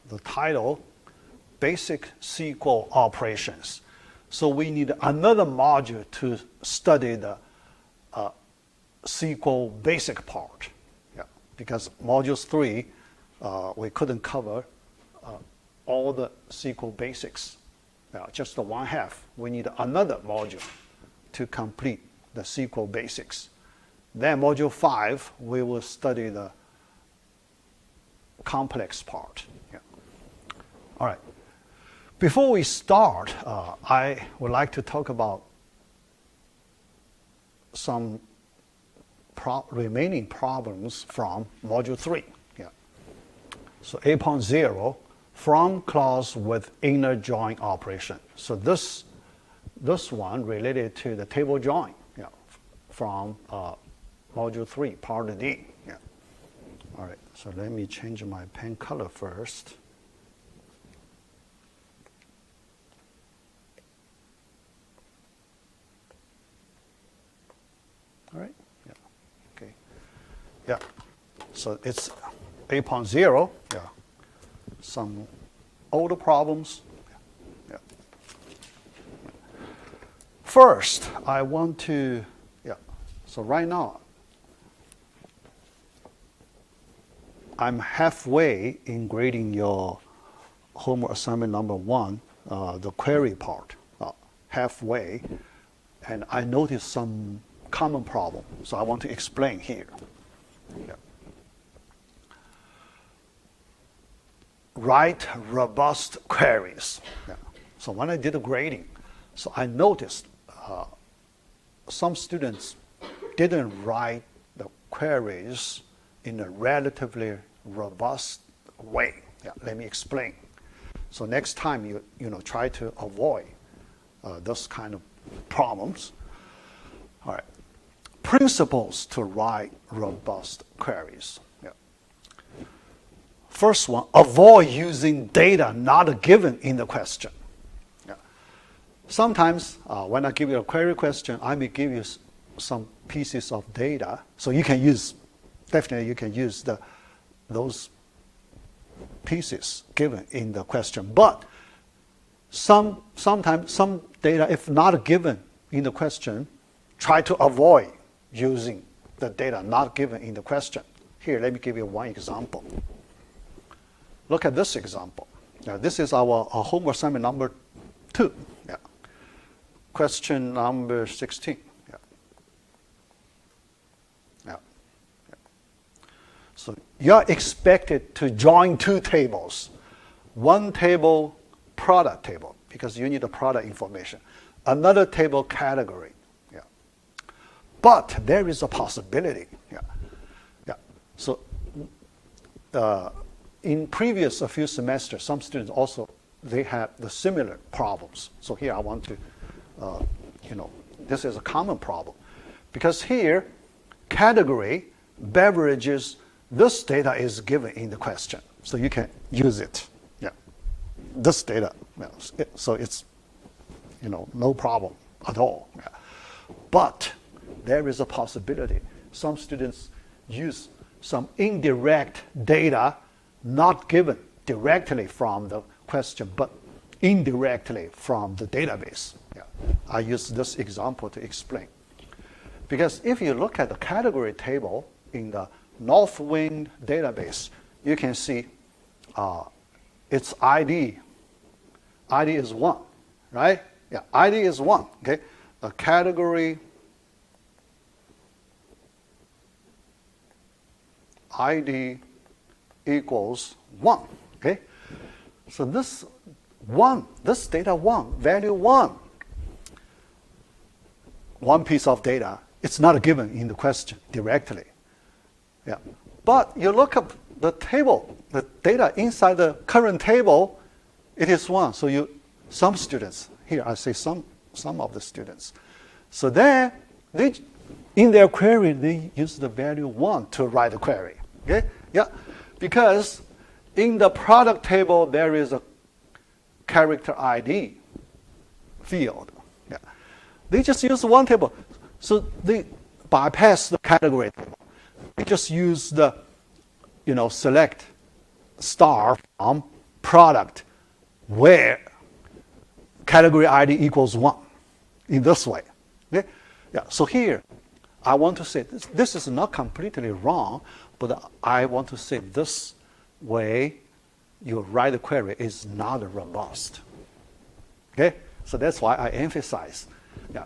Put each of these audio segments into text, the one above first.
the title, Basic SQL Operations. So we need another module to study the SQL basic part, because modules 3, we couldn't cover all the SQL basics, just the one half. We need another module to complete the SQL basics. Then module 5, we will study the complex part. All right. Before we start, I would like to talk about some remaining problems from module 3. So 8.0, from clause with inner join operation. So this one related to the table join, from module 3, part D. All right, so let me change my pen color first. All right, okay. So it's 8.0, some older problems. First, I want to, so right now, I'm halfway in grading your homework assignment number 1, the query part, halfway, and I noticed some common problem, so I want to explain here. Write robust queries. So when I did the grading, so I noticed some students didn't write the queries in a relatively robust way. Let me explain. So next time you try to avoid those kind of problems. All right. Principles to write robust queries. First one, avoid using data not given in the question. Sometimes when I give you a query question, I may give you some pieces of data, so you can use, definitely you can use those pieces given in the question. But sometimes some data, if not given in the question, try to avoid using the data not given in the question. Here, let me give you one example. Look at this example. Now, this is our homework assignment number 2. Question number 16. So you're expected to join 2 tables. One table, product table, because you need the product information. Another table, category. But there is a possibility. So in previous a few semesters, some students also, they have the similar problems. So here I want to, this is a common problem. Because here, category, beverages, this data is given in the question. So you can use it. This data, so it's, no problem at all. But there is a possibility. Some students use some indirect data not given directly from the question, but indirectly from the database. I use this example to explain. Because if you look at the category table in the Northwind database, you can see its ID. ID is 1, right? ID is 1, okay? A category ID equals 1, okay? So this data 1, value 1 piece of data, it's not given in the question directly. But you look up the table, the data inside the current table, it is 1. So some students, here I say some of the students. So then, in their query, they use the value 1 to write the query. Okay? Because in the product table, there is a character ID field. They just use one table. So they bypass the category table. They just use the, select star from product where category ID equals 1 in this way. Okay? Yeah, so here, I want to say this is not completely wrong, but I want to say this way you write the query is not robust. Okay? So that's why I emphasize. Yeah.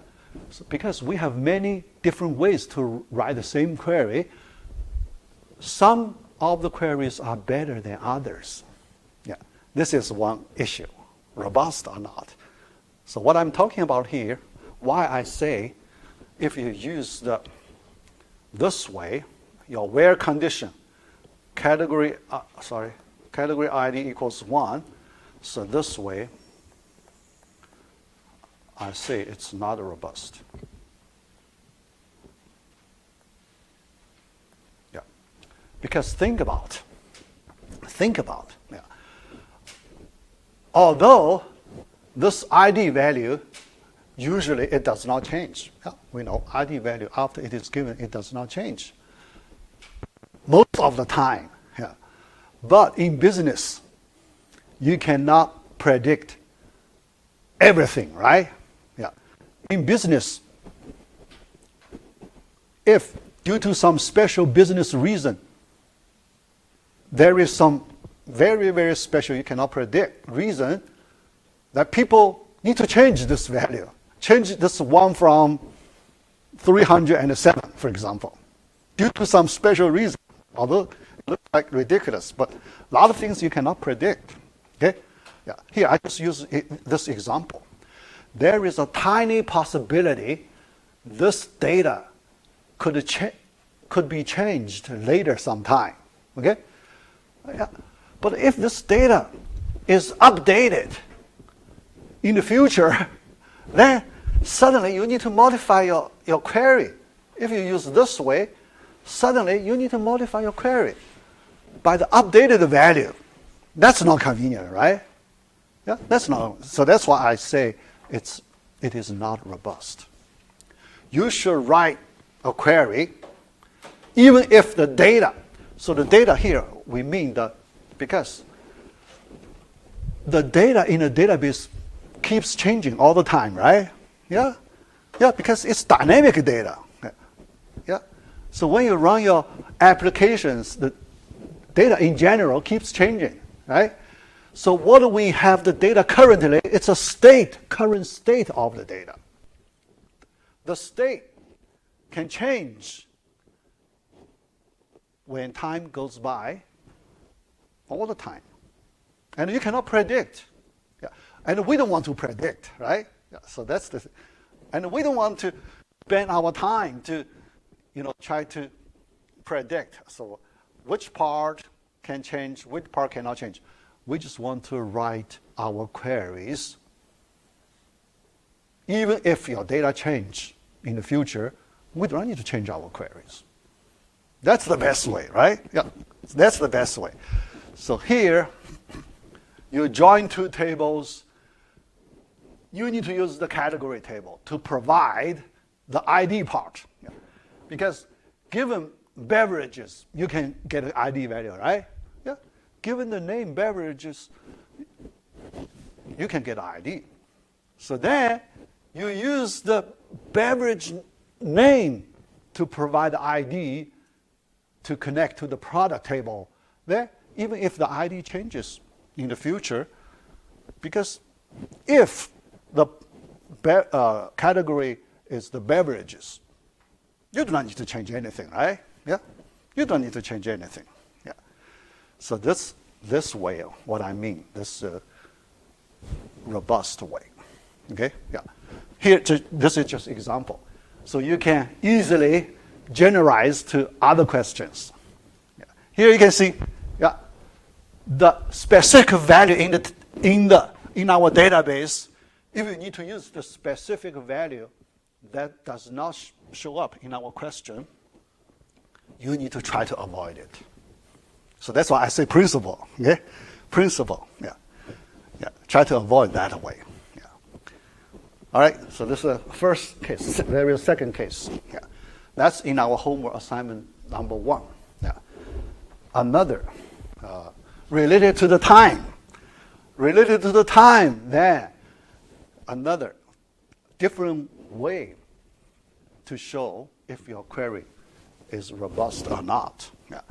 So because we have many different ways to write the same query, some of the queries are better than others. Yeah. This is one issue, robust or not. So what I'm talking about here, why I say if you use this way, your where condition, category ID equals 1, so this way, I say it's not robust. Yeah. Because think about, yeah. Although this ID value, usually it does not change. Yeah, we know ID value after it is given, it does not change. Most of the time. Yeah. But in business, you cannot predict everything, right? Yeah. In business, if due to some special business reason, there is some very, very special, you cannot predict reason that people need to change this value. Change this 1 from 307, for example, due to some special reason. Although it looks like ridiculous, but a lot of things you cannot predict. Okay? Yeah. Here, I just use this example. There is a tiny possibility this data could be changed later sometime. Okay? Yeah. But if this data is updated in the future, then suddenly you need to modify your query. If you use this way, suddenly you need to modify your query by the updated value. That's not convenient, right? Yeah, that's not. So that's why I say it is not robust. You should write a query even if the data. So the data here, we mean because the data in a database keeps changing all the time, right? Yeah? Yeah, because it's dynamic data. Yeah? So when you run your applications, the data in general keeps changing, right? So what do we have the data currently? It's a current state of the data. The state can change when time goes by all the time. And you cannot predict. Yeah. And we don't want to predict, right? Yeah. So that's the thing. And we don't want to spend our time to, try to predict. So which part can change, which part cannot change. We just want to write our queries. Even if your data change in the future, we don't need to change our queries. That's the best way, right? Yeah, that's the best way. So here, you join two tables. You need to use the category table to provide the ID part. Yeah. Because given beverages, you can get an ID value, right? Yeah. Given the name beverages, you can get ID. So then you use the beverage name to provide the ID to connect to the product table there, even if the ID changes in the future, because if the category is the beverages, you do not need to change anything, right? Yeah, you don't need to change anything. Yeah. So this way, what I mean, this robust way. Okay. Yeah. Here, this is just example. So you can easily generalize to other questions. Yeah. Here you can see, yeah, the specific value in our database. If you need to use the specific value that does not show up in our question, you need to try to avoid it. So that's why I say principle. Okay, principle. Yeah, yeah. Try to avoid that way. Yeah. All right. So this is the first case. There is a second case. Yeah. That's in our homework assignment number 1. Yeah. Another related to the time. related to the time, then another different way to show if your query is robust or not. Yeah.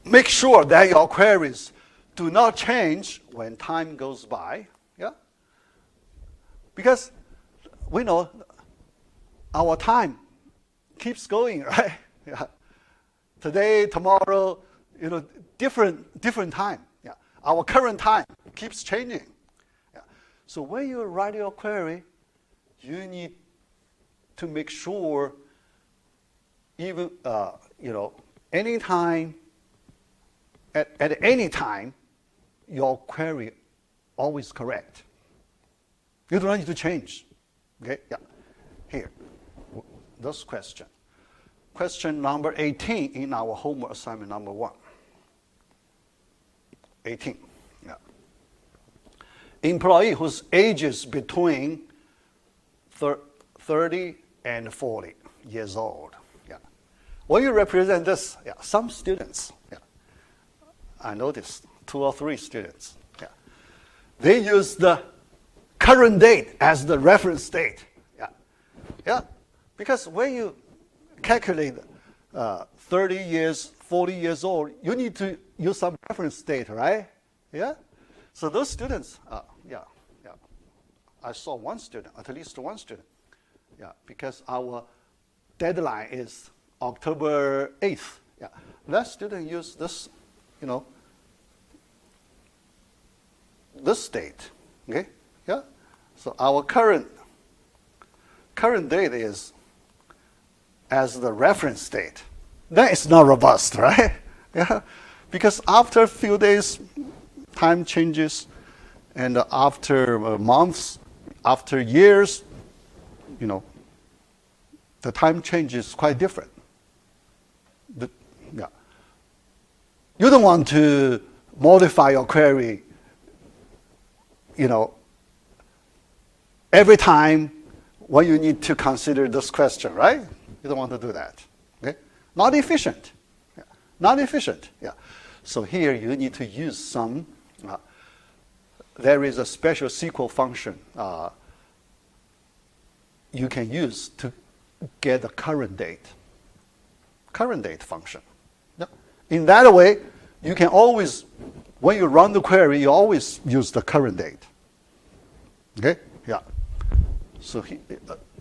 Make sure that your queries do not change when time goes by. Yeah? Because we know our time keeps going, right? Yeah. Today, tomorrow, different time. Yeah. Our current time keeps changing. Yeah. So when you write your query, you need to make sure even any time at any time your query always correct. You don't need to change. Okay? Yeah. Here, this question. Question number 18 in our homework assignment number 1. 18. Yeah. Employee whose age is between 30 and 40 years old. Yeah. When you represent this, yeah, some students, yeah, I noticed 2 or 3 students, yeah, they use the current date as the reference date. Yeah. Yeah. Because when you calculate 30 years, 40 years old, you need to use some reference date, right? Yeah? So those students, yeah. I saw one student, at least one student. Yeah, because our deadline is October 8th. Yeah. That student used this, this date. Okay? Yeah? So our current date is as the reference date. That is not robust, right? Yeah? Because after a few days, time changes, and after months, after years, the time change is quite different. Yeah. You don't want to modify your query, every time when you need to consider this question, right? You don't want to do that. Okay? Not efficient. Yeah. Not efficient. Yeah. So here you need to use some. There is a special SQL function you can use to get the current date. Current date function. Yeah. In that way, you can always, when you run the query, you always use the current date. Okay? Yeah. So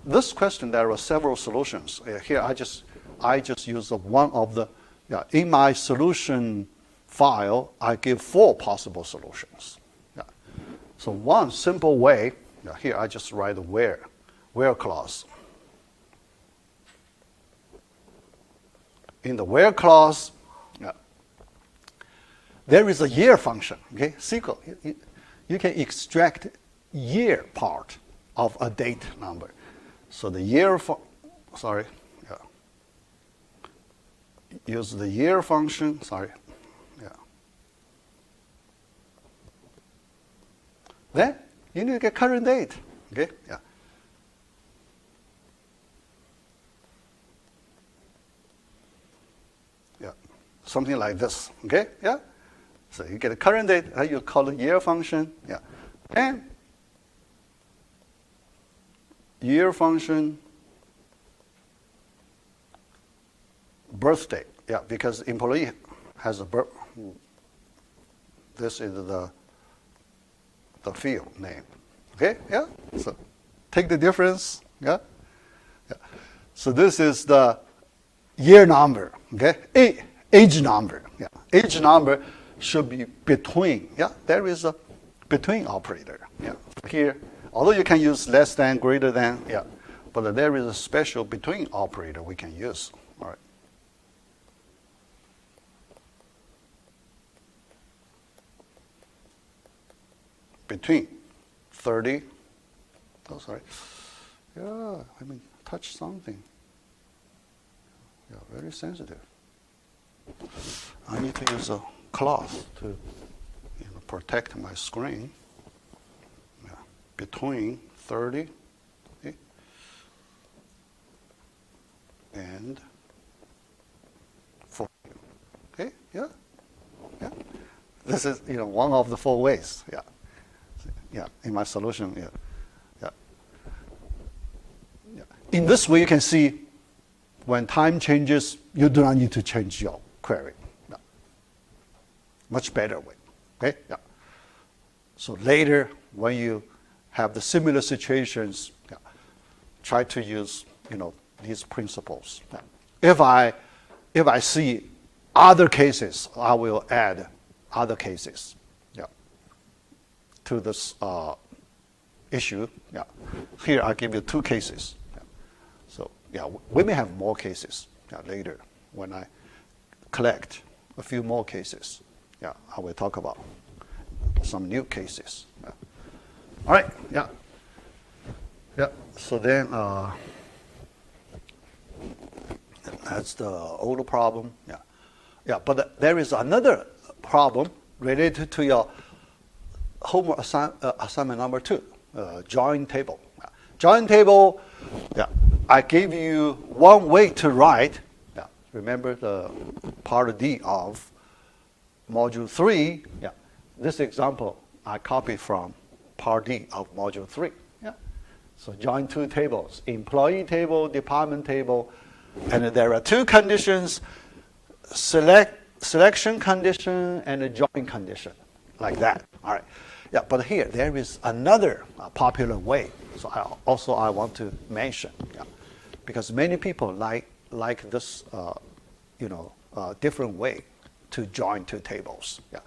this question, there are several solutions. Here, I just use one of the. Yeah. In my solution file, I give 4 possible solutions. Yeah. So one simple way. Yeah, here, I just write the where clause. In the where clause, there is a year function. Okay, SQL. You can extract year part of a date number. So the year use the year function. Then you need to get current date. Okay, yeah. Something like this, okay? Yeah? So you get a current date, you call the year function, yeah. And year function, birthday, yeah, because employee has a birth. This is the field name, okay? Yeah? So take the difference, yeah? Yeah. So this is the year number, okay? Age number. Yeah. Age number should be between. Yeah. There is a between operator. Yeah. Here, although you can use less than, greater than, yeah, but there is a special between operator we can use. All right. Between 30. Oh, sorry. Yeah. Touch something. Yeah. Very sensitive. I need to use a cloth to protect my screen. Yeah. Between 30 and 40. Okay, yeah, yeah. This is one of the 4 ways. Yeah, Yeah, in my solution. Yeah. Yeah. Yeah. In this way, you can see when time changes, you do not need to change your query. Yeah. Much better way. Okay. Yeah. So later, when you have the similar situations, yeah, try to use these principles. Yeah. If I see other cases, I will add other cases, yeah, to this issue. Yeah. Here I give you 2 cases. Yeah. So yeah, we may have more cases, yeah, later when I collect a few more cases. Yeah, I will talk about some new cases. Yeah. All right. Yeah. Yeah. So then that's the older problem. Yeah. Yeah. But there is another problem related to your homework assignment number 2, join table. Yeah. Join table. Yeah. I gave you one way to write. Yeah. Remember the part D of module 3. Yeah. This example I copied from part D of module 3. Yeah. So join 2 tables, employee table, department table, and there are 2 conditions, selection condition and a join condition, like that. All right. Yeah, but here there is another popular way. So I want to mention, yeah, because many people like this, different way to join 2 tables. Yeah.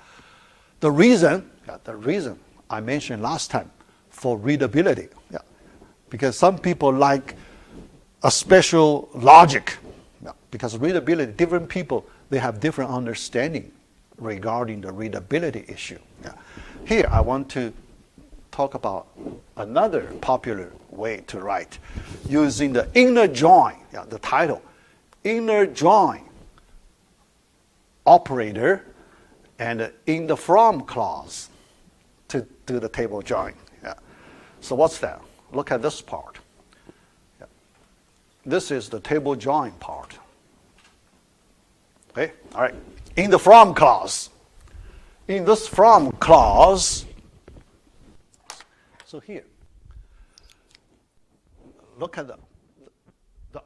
The reason I mentioned last time for readability, yeah, because some people like a special logic, yeah, because readability, different people, they have different understanding regarding the readability issue. Yeah. Here I want to talk about another popular way to write using the inner join, yeah, the title, inner join operator and in the from clause to do the table join. Yeah. So what's that? Look at this part. Yeah. This is the table join part. Okay, all right. In the from clause. In this from clause, so here, look at the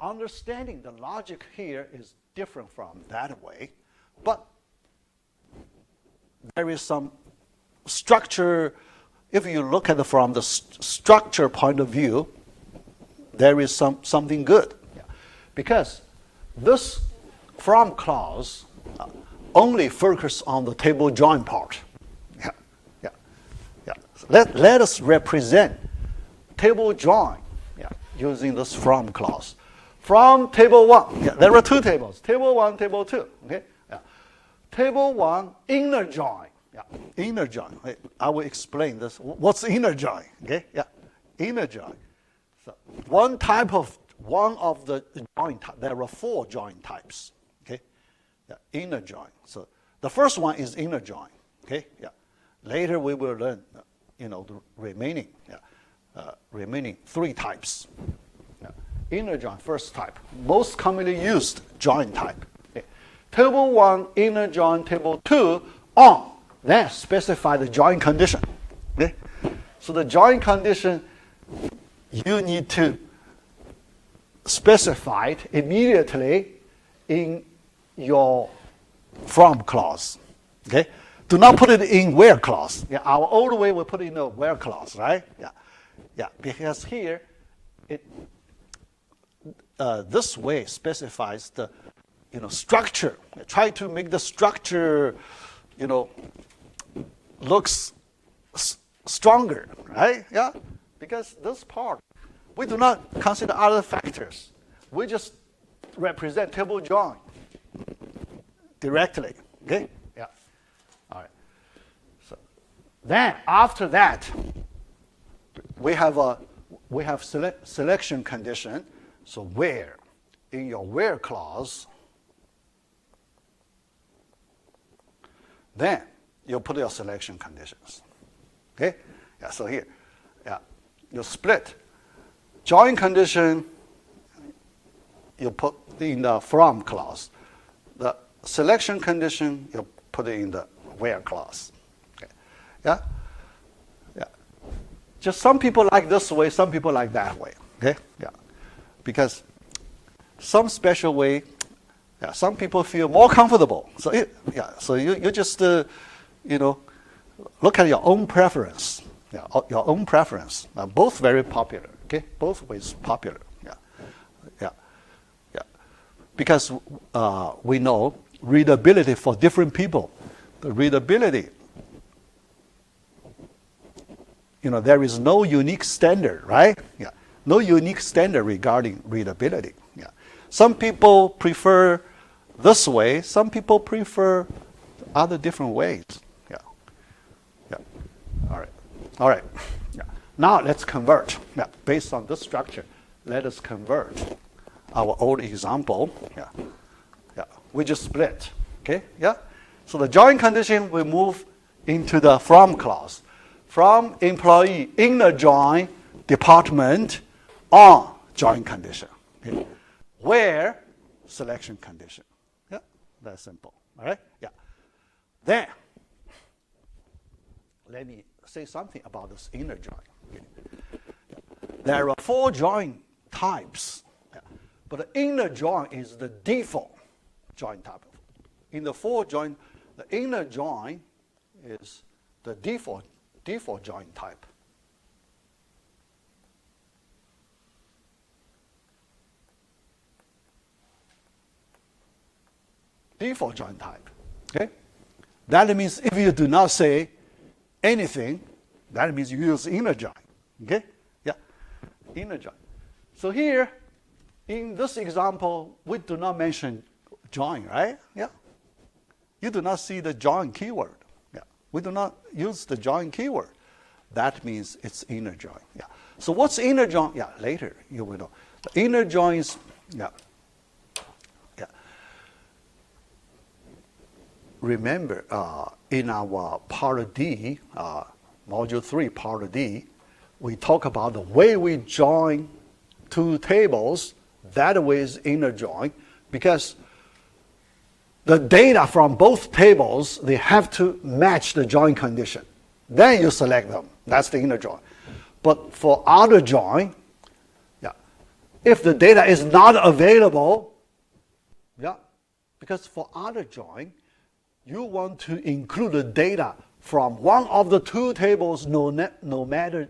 understanding, the logic here is different from that way, but there is some structure. If you look at it from the structure point of view, there is something good. Yeah. Because this from clause only focus on the table join part. Yeah. Yeah. Yeah. So let us represent table join, yeah, using this from clause. From table 1, yeah, there are 2 tables, table 1, table 2. Okay? Yeah. Table 1, inner join. Yeah. Inner join. I will explain this. What's inner join? Okay? Yeah. Inner join. So one of the join type, there are 4 join types. Okay? Yeah. Inner join. So the first one is inner join. Okay? Yeah. Later we will learn, the remaining, remaining 3 types. Yeah. Inner join, first type, most commonly used join type. Okay. Table 1, inner join, table 2, on. Then specify the join condition. Okay? So the join condition, you need to specify it immediately in your from clause. Okay? Do not put it in where clause. Yeah, our old way we put it in the where clause, right? Yeah. Yeah, because here this way specifies the structure. Try to make the structure looks stronger, right? Yeah, because this part, we do not consider other factors. We just represent table join directly, okay? Yeah, all right. So then after that, we have selection condition. So where, in your where clause, then you put your selection conditions. Okay? Yeah, so here, yeah, you split. Join condition, you put in the from clause. The selection condition, you put it in the where clause. Okay? Yeah? Yeah. Just some people like this way, some people like that way. Okay? Yeah. Because some special way, yeah, some people feel more comfortable. So so you just look at your own preference. Yeah, your own preference. Both very popular. Okay, both ways popular. Yeah, yeah, yeah. Because we know readability for different people. The readability. There is no unique standard, right? Yeah, no unique standard regarding readability. Yeah, some people prefer this way. Some people prefer other different ways. Yeah, yeah. All right. Yeah. Now let's convert. Yeah, based on this structure, let us convert our old example. Yeah, yeah. We just split. Okay. Yeah. So the join condition we move into the from clause. From employee inner join department on join condition. Okay. Where selection condition. Yeah, that's simple. All right. Yeah. Then let me say something about this inner join. Okay. Yeah. There are 4 join types, yeah. But the inner join is the default join type. In the 4 join, the inner join is the default join type. Default join type. Okay? That means if you do not say anything, that means you use inner join. Okay? Yeah. Inner join. So here, in this example, we do not mention join, right? Yeah. You do not see the join keyword. Yeah. We do not use the join keyword. That means it's inner join. Yeah. So what's inner join? Yeah, later you will know. The inner join is, yeah. Yeah. Remember, in our part D, module 3, part D, we talk about the way we join 2 tables. That way is inner join, because the data from both tables, they have to match the join condition. Then you select them. That's the inner join. But for outer join, yeah, if the data is not available, yeah, because for outer join, you want to include the data from one of the 2 tables, no matter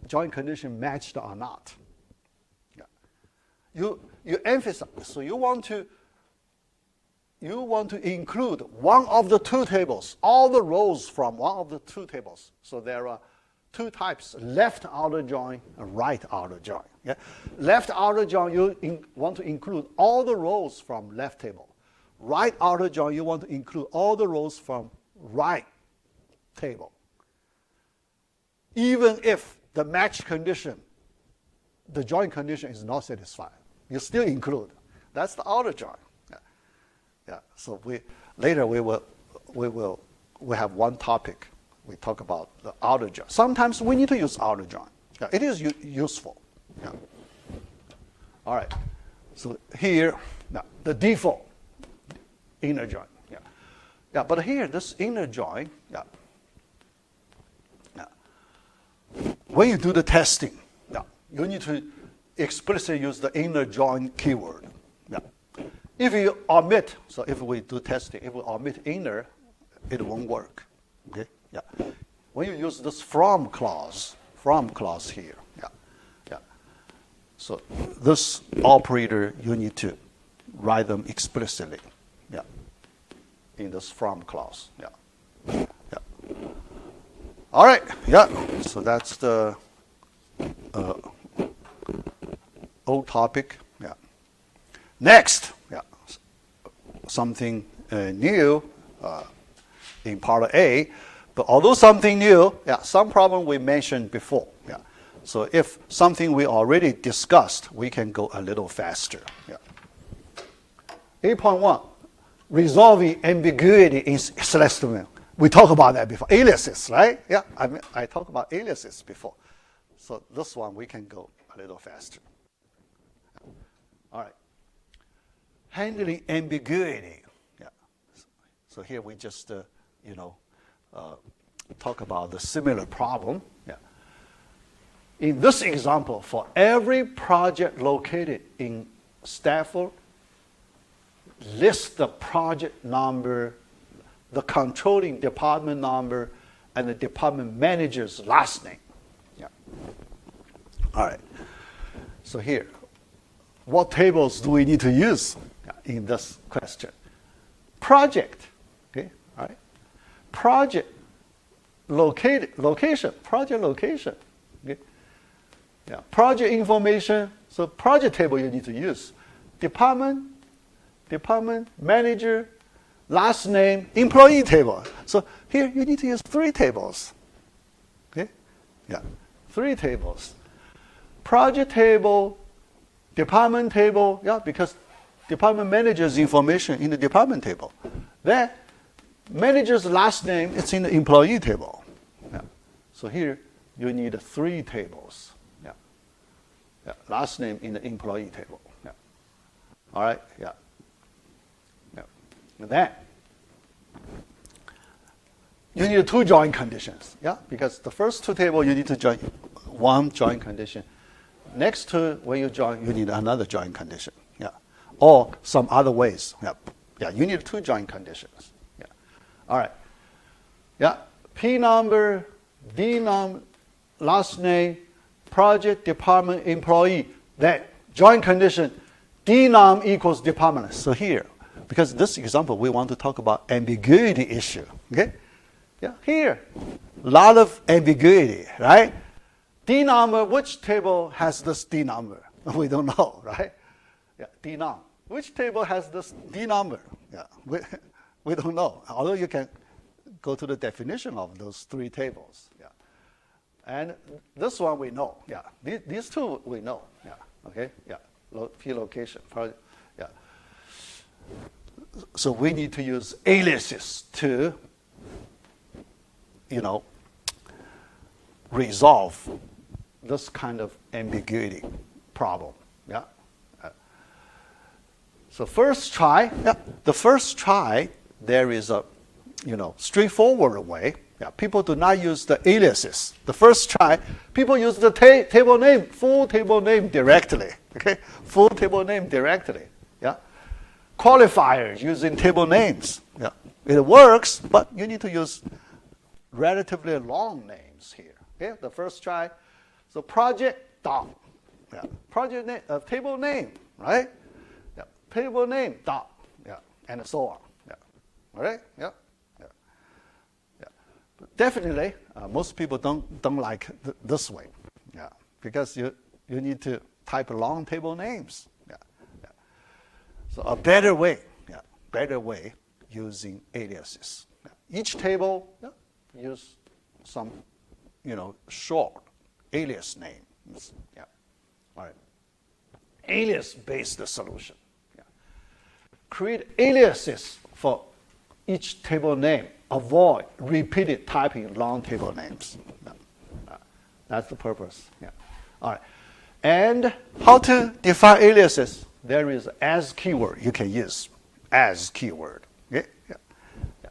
join condition matched or not. Yeah. You emphasize, so you want to include one of the 2 tables, all the rows from one of the 2 tables. So there are 2 types, left outer join and right outer join. Yeah? Left outer join, you want to include all the rows from left table. Right outer join, you want to include all the rows from right table. Even if the match condition, the join condition is not satisfied, you still include. That's the outer join. Yeah, so later we have one topic. We talk about the outer join. Sometimes we need to use outer join. Yeah, it is useful. Yeah. All right. So here, now the default inner join. Yeah, yeah. But here, this inner join. Yeah. Yeah. When you do the testing, yeah, you need to explicitly use the inner join keyword. Yeah. If you omit, so if we do testing, if we omit inner, it won't work. Okay? Yeah. When you use this from clause here, yeah, yeah. So this operator, you need to write them explicitly, yeah, in this from clause, yeah, yeah. All right, yeah. So that's the old topic, yeah. Next, yeah, something new in part A, but although something new, yeah, some problem we mentioned before, yeah. So if something we already discussed, we can go a little faster, yeah. 8.1, resolving ambiguity in select domain. We talked about that before. Aliases, right? Yeah, I talked about aliases before. So this one we can go a little faster. All right. Handling ambiguity. Yeah. So here we just, talk about the similar problem. Yeah. in this example, for every project located in Stafford, list the project number, the controlling department number, and the department manager's last name. Yeah. All right. So here, what tables do we need to use in this question? Project. Okay. All right. Project location. Project location. Okay. Yeah. Project information. So project table you need to use. Department, manager, last name, employee table. So here you need to use 3 tables. Okay? Yeah. 3 tables. Project table, department table, yeah, because department manager's information in the department table. Then manager's last name is in the employee table. Yeah. So here you need 3 tables. Yeah. Yeah. Last name in the employee table. Yeah. All right. Yeah. Yeah. And then you need 2 join conditions. Yeah, because the first 2 tables you need to join 1 join condition. Next to when you join, you need another join condition. Yeah. Or some other ways. Yeah. Yeah. You need 2 join conditions. Yeah. All right. Yeah. P number, D number, last name, project, department, employee. Then join condition, D num equals department. So here, because this example we want to talk about ambiguity issue. Okay. Yeah. Here, a lot of ambiguity, right? D number, which table has this D number? We don't know, right? Yeah, D num. Which table has this D number? Yeah, we don't know. Although you can go to the definition of those 3 tables. Yeah, and this one we know. Yeah, these 2 we know. Yeah, okay. Yeah, P location. Yeah. So we need to use aliases to, resolve this kind of ambiguity problem. Yeah. So first try, the first try, there is a, straightforward way. Yeah, people do not use the aliases. The first try, people use the table name, full table name directly. Okay, full table name directly. Yeah, qualifiers using table names. Yeah, it works, but you need to use relatively long names here. Okay, the first try. So project dot, yeah, project name, table name, right? Yeah, table name dot, yeah, and so on. Yeah, all right, yeah, yeah, yeah. But definitely, most people don't like this way, yeah, because you need to type long table names. Yeah, yeah. So a better way, using aliases. Yeah. Each table, yeah, use some, short alias names. Yeah. All right. Alias-based solution. Yeah. Create aliases for each table name. Avoid repeated typing long table names. Yeah. That's the purpose. Yeah. All right. And how to define aliases? There is as keyword you can use. As keyword. Okay? Yeah. Yeah.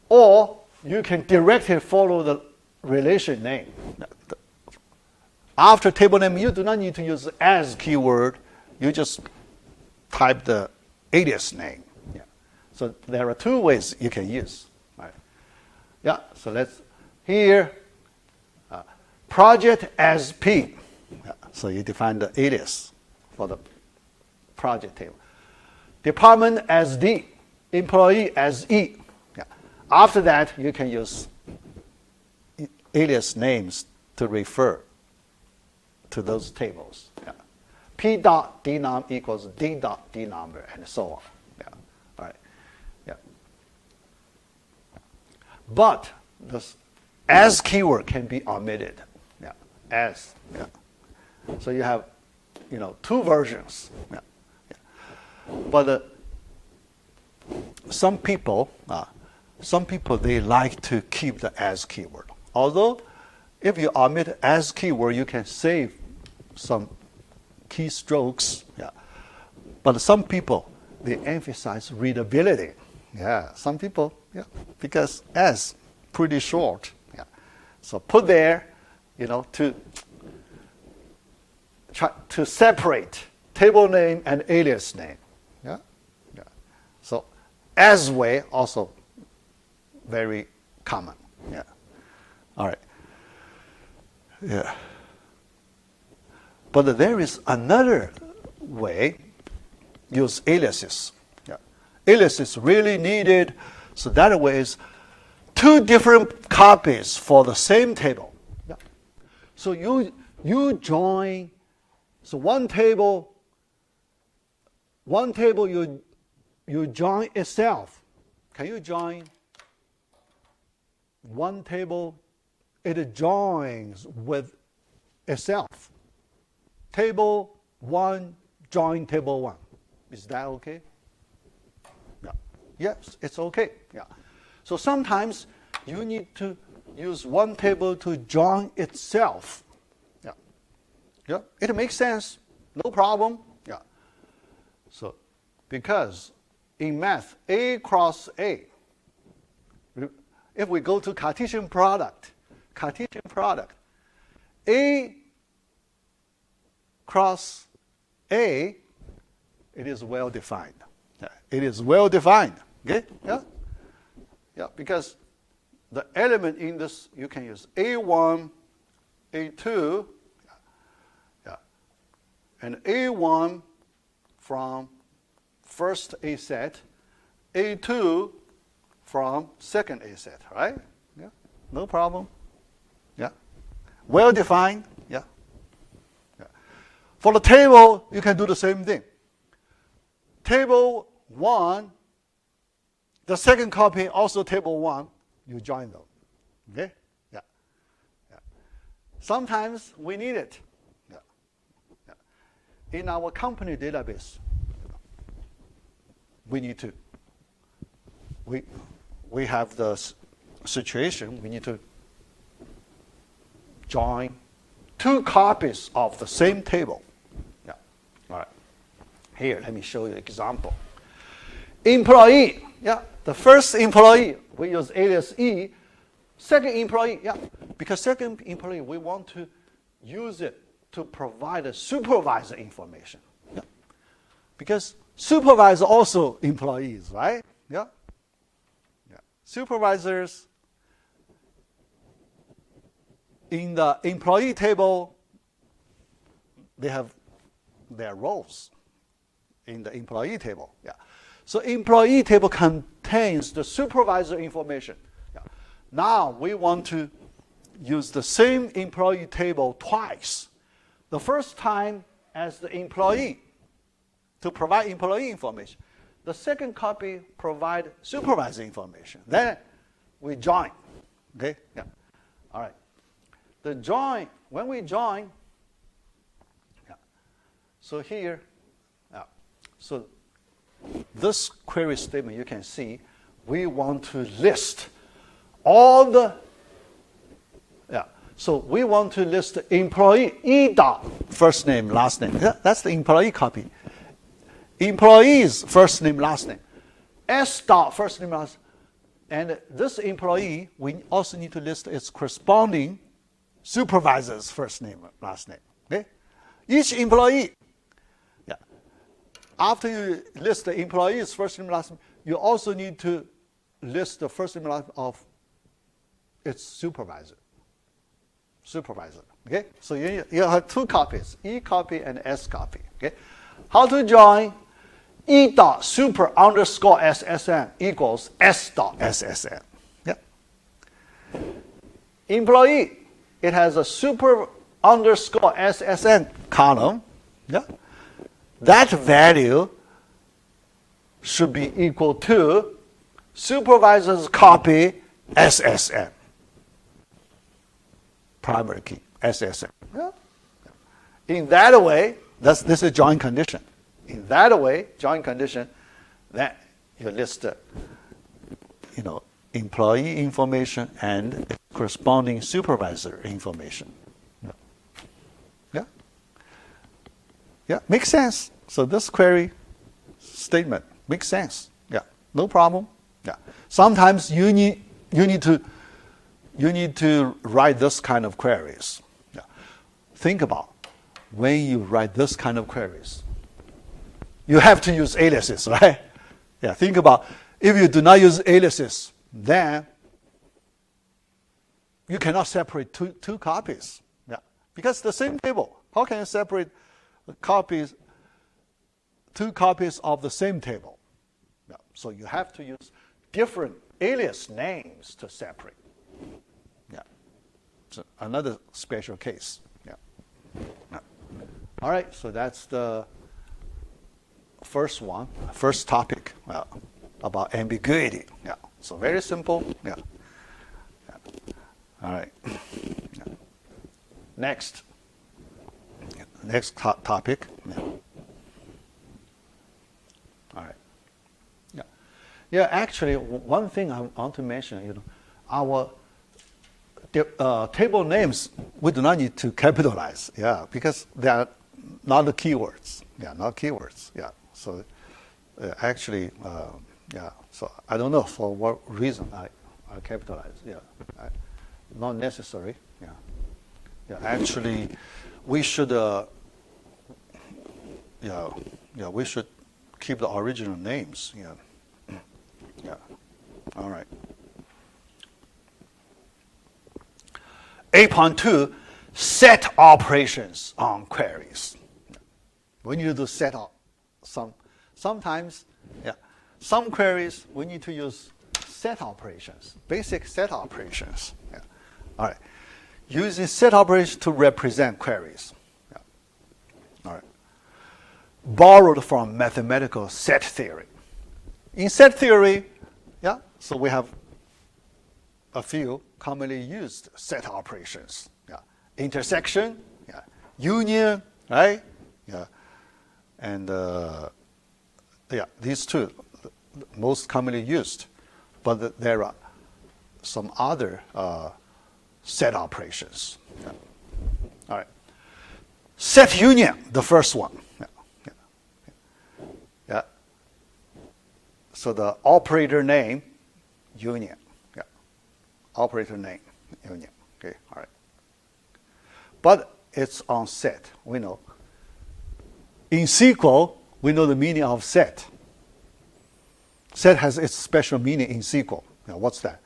Or you can directly follow the relation name. After table name, you do not need to use as keyword. You just type the alias name. Yeah. So there are 2 ways you can use. All right. Yeah. So let's here project as P. Yeah. So you define the alias for the project table. Department as D. Employee as E. Yeah. After that, you can use alias names to refer to those tables. Yeah. P dot D num equals D dot D number, and so on. Yeah. All right. Yeah. But this as keyword can be omitted. Yeah. As. Yeah. So you have, 2 versions. Yeah. Yeah. But some people they like to keep the as keyword. Although, if you omit as keyword, you can save some keystrokes. Yeah. But some people, they emphasize readability. Yeah. Some people, yeah, because as pretty short. Yeah. So put there, to try to separate table name and alias name. Yeah? Yeah. So as way also very common. Yeah. All right. Yeah. But there is another way, use aliases. Yeah. Aliases really needed, so that way is two different copies for the same table. Yeah. So you join, so one table you join itself. Can you join one table? It joins with itself. Table 1 join table 1. Is that okay? Yeah. Yes, it's okay. Yeah. So sometimes you need to use one table to join itself. Yeah. Yeah. It makes sense. No problem. Yeah. So because in math, A cross A, if we go to Cartesian product, A cross A, it is well defined. Yeah, it is well defined. Okay? Yeah? Yeah, because the element in this, you can use A1, A2, yeah, and A1 from first A set, A2 from second A set, right? Yeah, no problem. Yeah, well defined. Yeah. Yeah. For the table, you can do the same thing. Table 1, the second copy also table 1, you join them. Okay? Yeah. Yeah. Sometimes we need it. Yeah. Yeah. In our company database, we need to. We have the situation, we need to join two copies of the same table. Yeah. All right. Here, let me show you an example. Employee, yeah, the first employee, we use alias E. Second employee, yeah, because second employee, we want to use it to provide a supervisor information. Yeah. Because supervisor also employees, right? Yeah. Yeah. Supervisors in the employee table, they have their roles in the employee table. Yeah. So employee table contains the supervisor information. Yeah. Now we want to use the same employee table twice. The first time as the employee to provide employee information. The second copy provide supervisor information. Then we join. Okay? Yeah. All right. The join, when we join, yeah. So here, yeah. So this query statement, you can see, we want to list all the, yeah. So we want to list the employee E dot first name, last name. Yeah, that's the employee copy. Employees first name, last name. S dot first name, last name. And this employee, we also need to list its corresponding supervisor's first name, last name. Okay? Each employee, yeah. After you list the employee's first name, last name, you also need to list the first name, last name of its supervisor. Okay? So you have two copies, E copy and S copy. Okay? How to join? E dot super underscore SSN equals S dot SSN. Yeah. Employee, it has a super underscore SSN column. Yeah. That value should be equal to supervisor's copy SSN. Primary key, SSN. Yeah. In that way, this is a join condition. In that way, join condition, that you list the, employee information and corresponding supervisor information. Yeah. Yeah. Yeah, makes sense. So this query statement makes sense. Yeah, no problem. Yeah. Sometimes you need to write this kind of queries. think about when you write this kind of queries. You have to use aliases, right? Yeah, think about if you do not use aliases, then you cannot separate two copies. Yeah, because the same table. How can you separate copies, two copies of the same table? Yeah, so you have to use different alias names to separate. Yeah, so another special case. Yeah. Yeah. All right, so that's the first topic about ambiguity. Yeah, so very simple. Yeah. Yeah. All right. Yeah. Next topic. Yeah. All right. Yeah. Yeah. Actually, one thing I want to mention, our table names we do not need to capitalize. Yeah, because they are not the keywords. Yeah, not keywords. Yeah. So actually, yeah. So I don't know for what reason I capitalize. Yeah, not necessary. Yeah. Yeah. Actually, we should. Yeah. We should keep the original names. Yeah. Yeah. All right. 8.2, set operations on queries. We need to set up sometimes, yeah, some queries we need to use set operations, basic set operations. Yeah. All right. Using set operations to represent queries. Yeah. All right. Borrowed from mathematical set theory. In set theory, yeah, so we have a few commonly used set operations. Yeah. Intersection, yeah. Union, right? Yeah. And yeah, these two, most commonly used. But there are some other set operations. Yeah. All right. Set union, the first one. Yeah. Yeah. Yeah. So the operator name, union. Yeah. Operator name, union. Okay. All right. But it's on set. We know. In SQL, we know the meaning of set. Set has its special meaning in SQL. Now, what's that?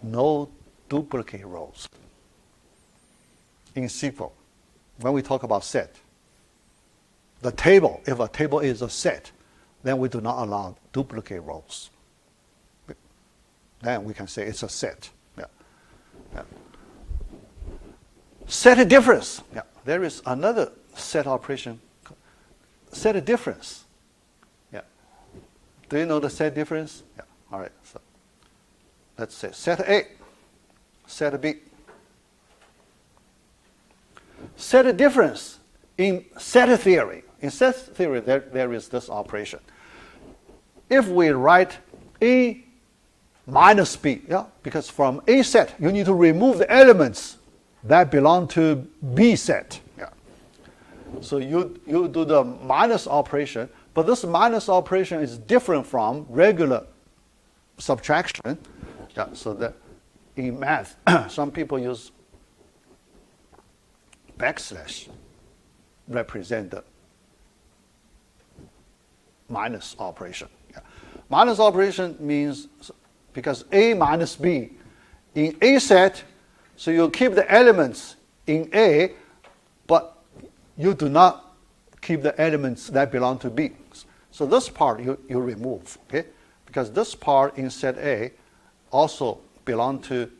No duplicate rows. In SQL, when we talk about set, the table, if a table is a set, then we do not allow duplicate rows. Then we can say it's a set. Yeah. Yeah. Set difference. Yeah. There is another set operation. Set difference. Yeah. Do you know the set difference? Yeah. All right. So let's say set A, set B. Set difference in set theory. In set theory, there is this operation. If we write A minus B, yeah, because from A set you need to remove the elements that belong to B set. Yeah. So you do the minus operation, but this minus operation is different from regular subtraction. Yeah, so that in math, some people use backslash represent the minus operation. Yeah. Minus operation means because A minus B in A set, so you keep the elements in A, but you do not keep the elements that belong to B. So this part you remove, okay? Because this part in set A also belong to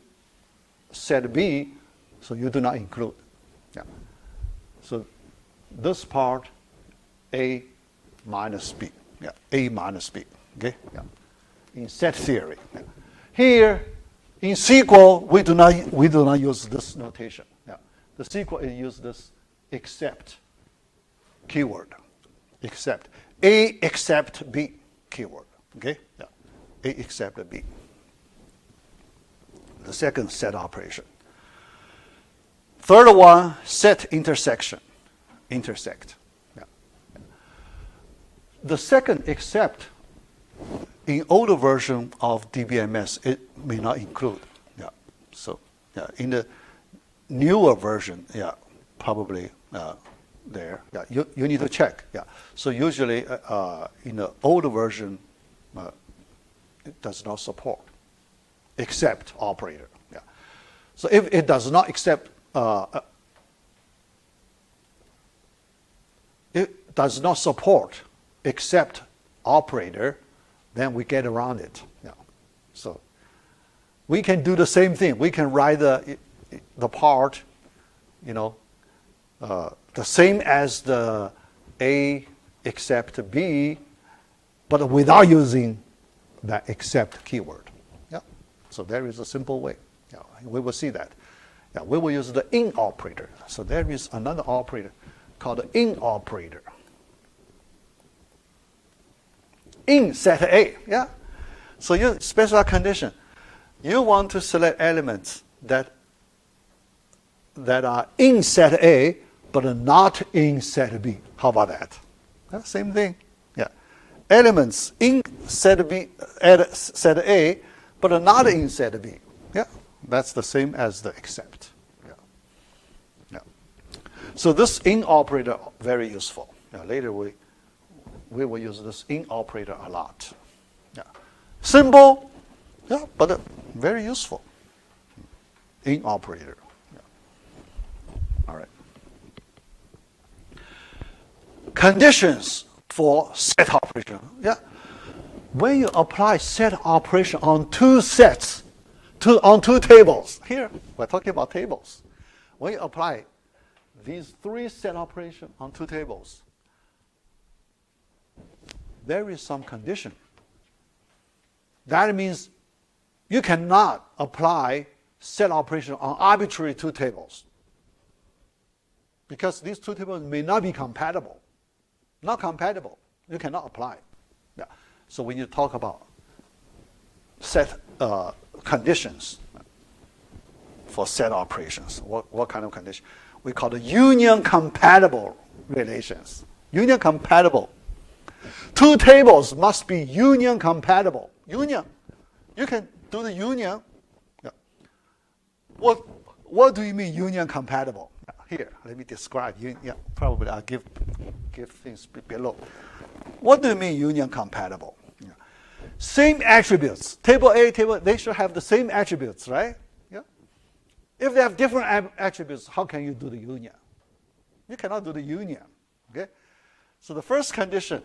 set B, so you do not include. Yeah. So this part, A minus B. Yeah, A minus B. Okay? Yeah. In set theory. Yeah. Here, in SQL, we do not use this notation. Yeah. The SQL uses this except keyword. Except. A except B keyword. Okay? Yeah. A except B. The second set operation. Third one, set intersection. Intersect. Yeah. The second except in older version of DBMS, it may not include. Yeah. So yeah, in the newer version, yeah, probably there. Yeah, you need to check. Yeah. So usually in the older version, it does not support except operator. Yeah. So if it does not accept, it does not support except operator, then we get around it. Yeah. So we can do the same thing. We can write the part, the same as the A except B, but without using that except keyword. Yeah. So there is a simple way. Yeah. We will see that. Yeah. We will use the in operator. So there is another operator called the in operator. In set A. Yeah. So you specify condition. You want to select elements that are in set A, but not in set B. How about that? Yeah, same thing. Yeah. Elements in set B, set A, but not in set B. Yeah. That's the same as the except. Yeah. Yeah. So this in operator very useful. Yeah, later we will use this in operator a lot. Yeah. Simple, yeah, but very useful. In operator. Yeah. All right. Conditions for set operation. Yeah. When you apply set operation on two sets, on two tables, here we're talking about tables. When you apply these three set operations on two tables, there is some condition. That means you cannot apply set operation on arbitrary two tables, because these two tables may not be compatible. Not compatible. You cannot apply. Yeah. So when you talk about set conditions for set operations, what kind of condition? We call the union compatible relations. Union compatible. Two tables must be union compatible. Union. You can do the union. Yeah. What do you mean union compatible? Here, let me describe. Yeah, probably I'll give things below. What do you mean union compatible? Yeah. Same attributes. Table A, table, they should have the same attributes, right? Yeah. If they have different attributes, how can you do the union? You cannot do the union. Okay. So the first condition,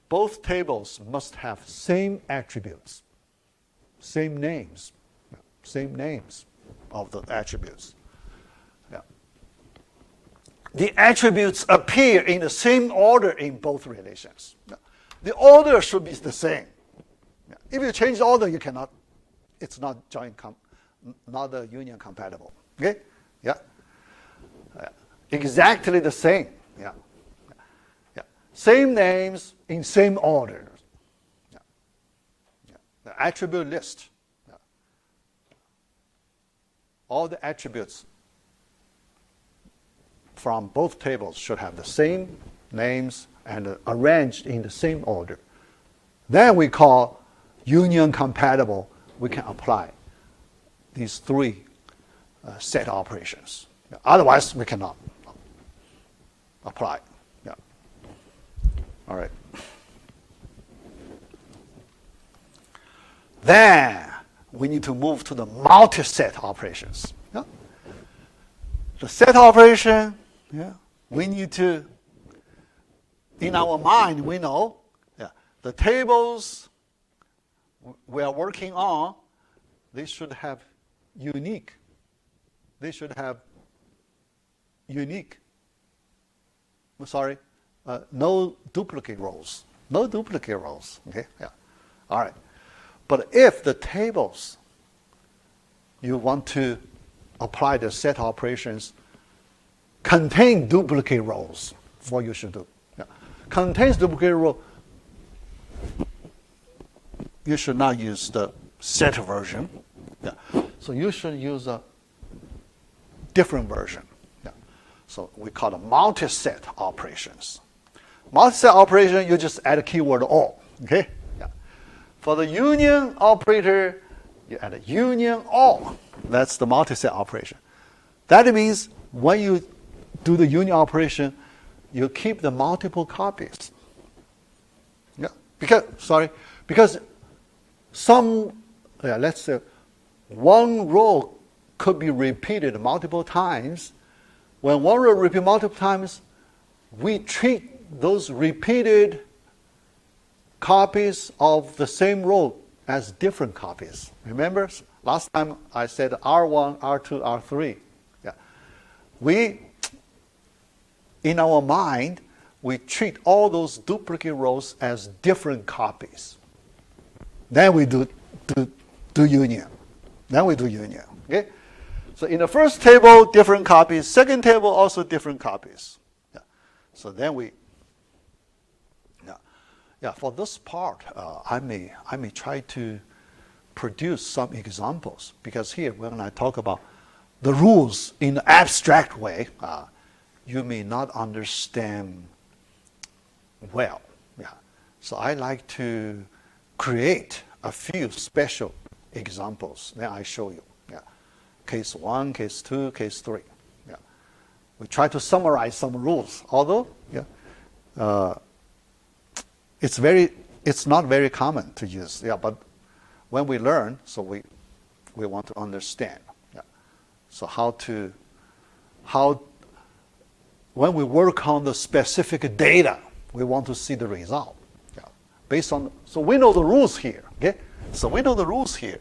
both tables must have same attributes, same names of the attributes. Yeah. The attributes appear in the same order in both relations. Yeah. The order should be the same. Yeah. If you change the order, you cannot. It's not not a union compatible. Okay? Yeah. Exactly the same. Yeah. Yeah. Same names in same order. Yeah. Yeah. The attribute list. Yeah. All the attributes from both tables should have the same names and arranged in the same order. Then we call union compatible. We can apply these three set operations. Yeah. Otherwise, we cannot apply. Yeah. All right. Then we need to move to the multi-set operations. Yeah. The set operation, yeah, we need to, in our mind, we know, yeah, the tables we are working on, they should have unique. They should have unique. No duplicate rows. No duplicate rows. Okay. Yeah. All right. But if the tables you want to apply the set operations contain duplicate rows, what you should do. Yeah. Contains duplicate row, you should not use the set version. Yeah. So you should use a different version. Yeah. So we call them multi-set operations. Multi-set operation, you just add a keyword all. Okay? Yeah. For the union operator, you add a union all. That's the multi-set operation. That means when you do the union operation, you keep the multiple copies. Yeah, because let's say one row could be repeated multiple times. When one row repeats multiple times, we treat those repeated copies of the same row as different copies. Remember, last time I said R1, R2, R3. Yeah. In our mind, we treat all those duplicate rows as different copies. Then we do union. Okay? So in the first table, different copies. Second table, also different copies. Yeah. So then for this part, I may try to produce some examples, because here when I talk about the rules in an abstract way, you may not understand well. Yeah. So I like to create a few special examples. Then I show you. Yeah. Case 1, case 2, case 3. Yeah. We try to summarize some rules, although it's not very common to use. Yeah, but when we learn, so we want to understand. Yeah. So when we work on the specific data, we want to see the result. Yeah. So we know the rules here. Okay. So we know the rules here,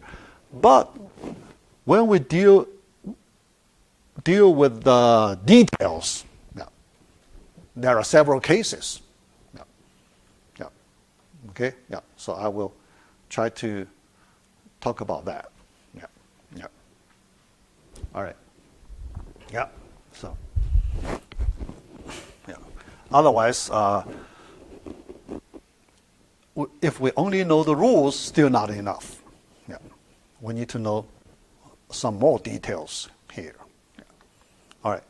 but when we deal with the details, there are several cases. Okay, yeah. So I will try to talk about that. Yeah. All right. Yeah. So, yeah. Otherwise, if we only know the rules, still not enough. Yeah. We need to know some more details here. Yeah. All right.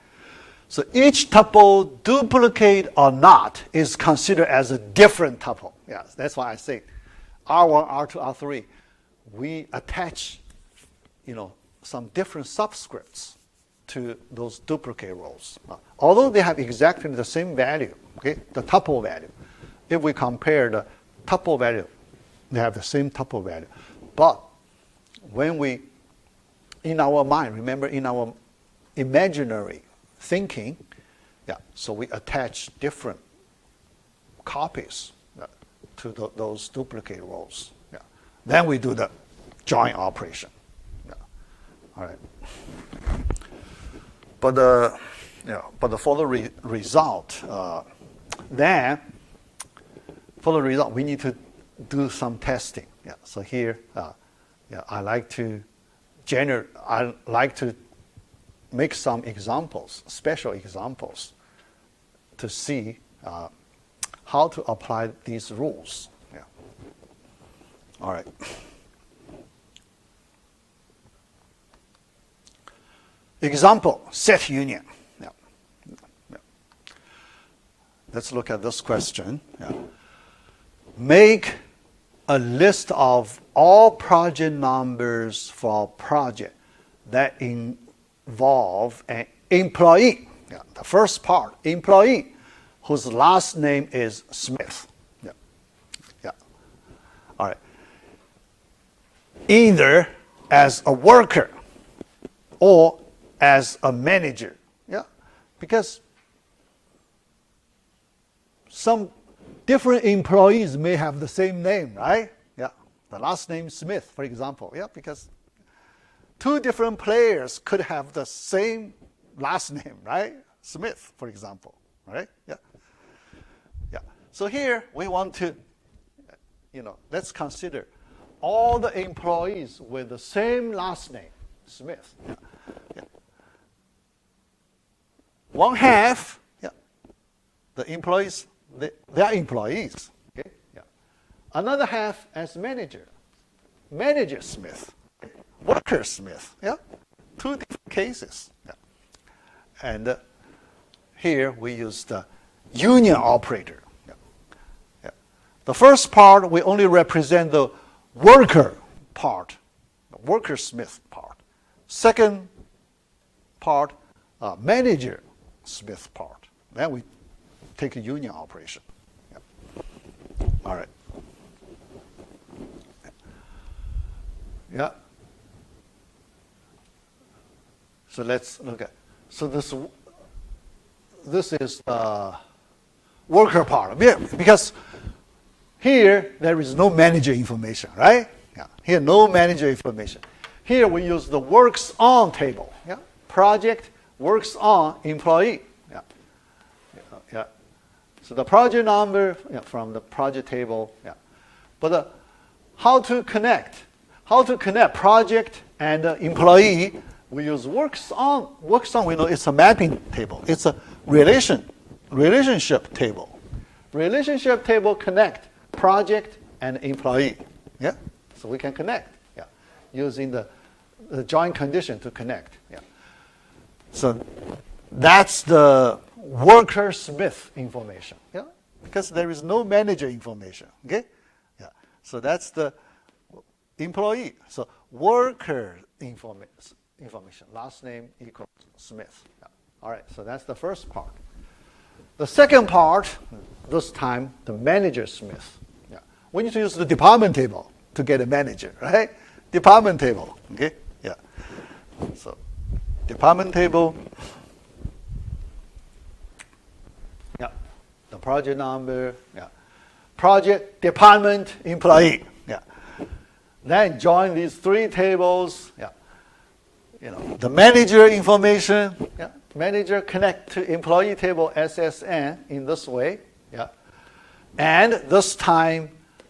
So each tuple, duplicate or not, is considered as a different tuple. Yeah, that's why I say R1, R2, R3, we attach, some different subscripts to those duplicate rows. Although they have exactly the same value, okay, the tuple value. If we compare the tuple value, they have the same tuple value. But when in our mind, remember, in our imaginary thinking, so we attach different copies to those duplicate rows. Yeah. Then we do the join operation. Yeah. All right. But for the result, we need to do some testing. Yeah. So here, I like to make some examples, special examples, to see how to apply these rules. Yeah. All right. Example, set union. Yeah. Yeah. Let's look at this question. Yeah. Make a list of all project numbers for a project that involve an employee. Yeah. The first part, employee, whose last name is Smith. Yeah. Yeah. All right. Either as a worker or as a manager. Yeah. Because some different employees may have the same name, right? Yeah. The last name Smith, for example. Yeah. Because two different players could have the same last name, right? Smith, for example. Right? Yeah. Yeah. So here we want to, let's consider all the employees with the same last name, Smith. Yeah. Yeah. One half, the employees, they are employees. Okay? Yeah. Another half as manager Smith, worker Smith. Yeah. Two different cases. Yeah. And here we use the union operator. Yeah. Yeah. The first part, we only represent the worker part, the worker Smith part. Second part, manager Smith part. Then we take a union operation. Yeah. All right. Yeah. So let's look at. So this is the worker part. Because here there is no manager information, right? Yeah. Here no manager information. Here we use the works on table. Yeah. Project works on employee. Yeah. Yeah. So the project number from the project table. Yeah. But how to connect? How to connect project and employee? We use works on. Works on, we know it's a mapping table. It's a relationship table. Relationship table connect project and employee. Yeah. So we can connect. Yeah. Using the join condition to connect. Yeah. So that's the worker Smith information. Yeah. Because there is no manager information. Okay. Yeah. So that's the employee. So worker information. Last name equals Smith. Yeah. All right. So that's the first part. The second part, this time the manager Smith. Yeah. We need to use the department table to get a manager, right? Department table. Okay. Yeah. So department table. Yeah. The project number. Yeah. Project, department, employee. Yeah. Then join these three tables. Yeah. The manager information. Yeah. Manager connect to employee table SSN in this way. Yeah. And this time,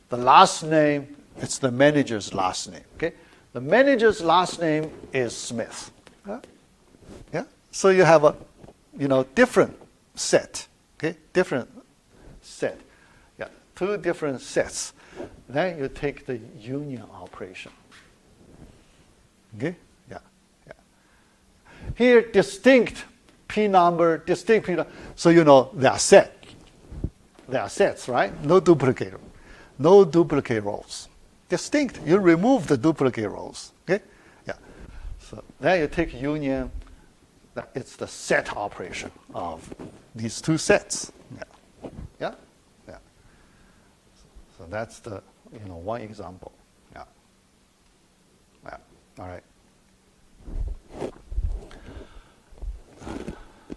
the last name, it's the manager's last name. Okay. The manager's last name is Smith. Yeah. Yeah. So you have a, different set. Okay. Different set. Yeah. Two different sets. Then you take the union operation. Okay. Yeah. Yeah. Here, distinct P number, distinct P number. So they are set. They are sets, right? No duplicate. No duplicate rows. Distinct. You remove the duplicate rows. Okay? Yeah. So then you take union. It's the set operation of these two sets. Yeah. Yeah. Yeah. So that's the one example. Yeah. Yeah. All right.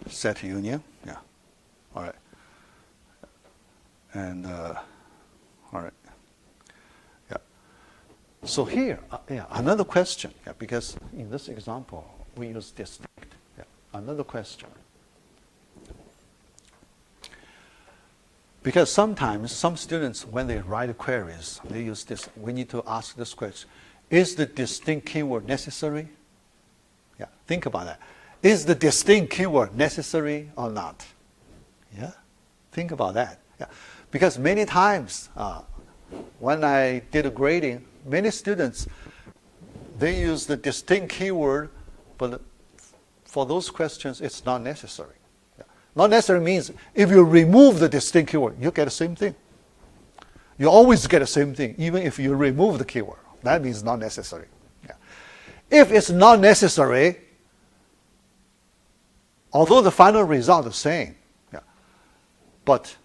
Set union. Yeah. All right. And all right. Yeah. So here, another question. Yeah, because in this example we use distinct. Yeah. Another question. Because sometimes some students, when they write queries, they use this. We need to ask this question: is the distinct keyword necessary? Yeah. Think about that. Is the distinct keyword necessary or not? Yeah. Think about that. Yeah. Because many times, when I did a grading, many students, they use the distinct keyword, but for those questions, it's not necessary. Yeah. Not necessary means if you remove the distinct keyword, you get the same thing. You always get the same thing, even if you remove the keyword. That means not necessary. Yeah. If it's not necessary, although the final result is the same, yeah, but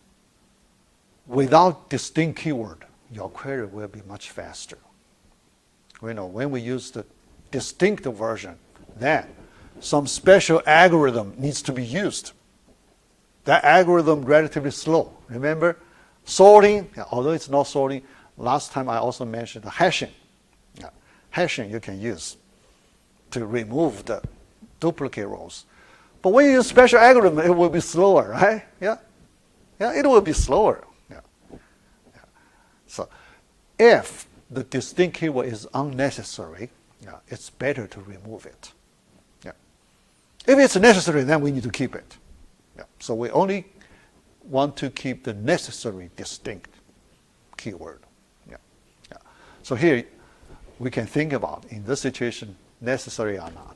without distinct keyword, your query will be much faster. When we use the distinct version, then some special algorithm needs to be used. That algorithm relatively slow. Remember, sorting, although it's not sorting, last time I also mentioned the hashing. Yeah. Hashing you can use to remove the duplicate rows. But when you use special algorithm, it will be slower, right? Yeah? Yeah, it will be slower. Yeah. Yeah. So if the distinct keyword is unnecessary, yeah, it's better to remove it. Yeah. If it's necessary, then we need to keep it. Yeah. So we only want to keep the necessary distinct keyword. Yeah. Yeah. So here we can think about, in this situation, necessary or not.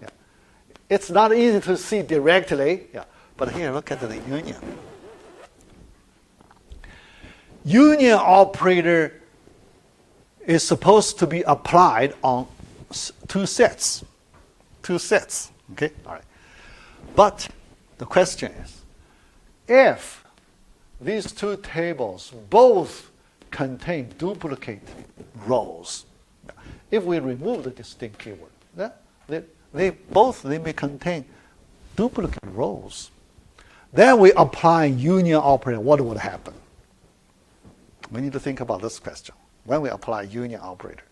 Yeah. It's not easy to see directly, yeah, but here look at the union. Union operator is supposed to be applied on two sets. Two sets. Okay? All right. But the question is, if these two tables both contain duplicate rows, if we remove the distinct keyword, they may contain duplicate rows. Then we apply union operator. What would happen? We need to think about this question. When we apply union operator,